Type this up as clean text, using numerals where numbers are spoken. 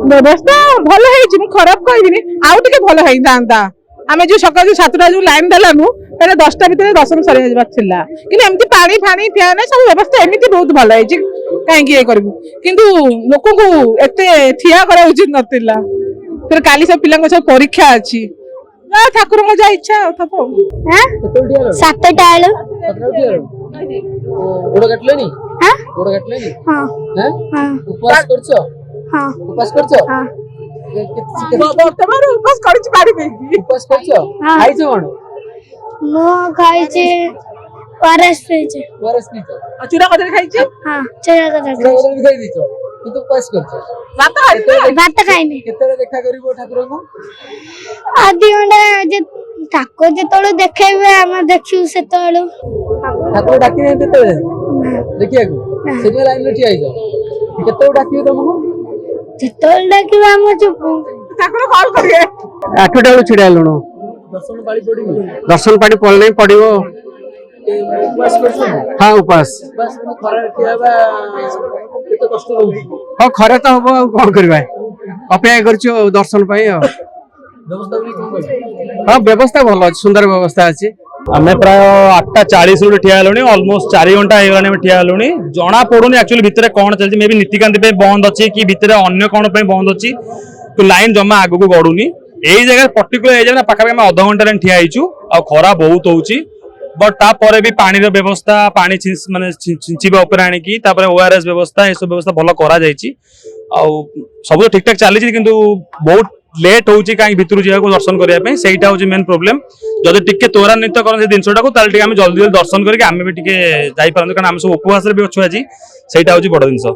व्यवस्था भल है खराब कहबी आउ टे भल होता आम जो सकाल 7टा जो लाइन देलानु 10टा भितर दर्शन सर कि एमती पानी फाणी फैन सब व्यवस्था एमती बहुत भल है कहीं ये करूँ किंतु लोक को एत ठिया करा उचित नाला फिर काली सब पिला सब परीक्षा अच्छी ठाकुर जा इच्छा थप 7टा गोड़ काटलेनी गोड़ काटलेनी हां उपवास करछो हां उपवास करछो तमारो उपवास करछि पारी बेगी उपवास करछो खाइछो कोन मो खाइछे परस पीछे चूड़ा कदर खाइछे हां चूड़ा कदर खाइ दिछो किंतु उपवास करछो भात खाइने केतरे देखा करिवो ठाकुर को आधी घंटा जे ठाकुर जेतळे देखेबे हम देखिउ सेतळे ठाकुर डाकी नै तेतळे देखिया को सेने लाइन में ठिया आइछो केतळे डाकियो तुमको जेतळे डाकिबे हम चुप ठाकुर कॉल करिए 8टा बेलु छिड़ा लुनो दर्शन पाड़ी पड़ी दर्शन पाड़ी पड़ले पड़िवो उपवास करछो हां उपवास बस खरा ठियाबा केते कष्ट होउची हां खरे तो हबो कोन करबा अपेक्षा करछु दर्शन पाई व्यवस्था भी कोन कर हां व्यवस्था भल अछि सुंदर व्यवस्था अछि आमे प्राय 8:40 रु ठिया हलुनी ऑलमोस्ट 4 घंटा हे गलाने ठिया हलुनी जणा पडुनी एक्चुअली भितरे कोन चलछि मे भी नीतिकांति पे बंद अछि कि भितरे अन्य कोन पे बंद अछि तो लाइन जमा आगु को गडुनी एई जगह पर्टिकुलर ए जगह पाखा में आधा घंटा रे ठिया हिचु आ खरा बहुत होउची बट ता परे भी पानी रो व्यवस्था पानी माने छिंचिबा ऊपर आनी की तापर ओआरएस व्यवस्था ए सब व्यवस्था भलो करा जायछि आ सब ठीक ठाक चली किंतु बहुत लेट होउची काई भितरु जिया को दर्शन करिया पे सेटा होची मेन प्रॉब्लम जदि टिके त्वरान्वित करन से दिनसटा को ताल टिके हम जल्दी जल्दी दर्शन करके हम भी टिके जाई परन कारण हम सब उपवास रे भी अछु आजी सेटा होची बड़ दिनस।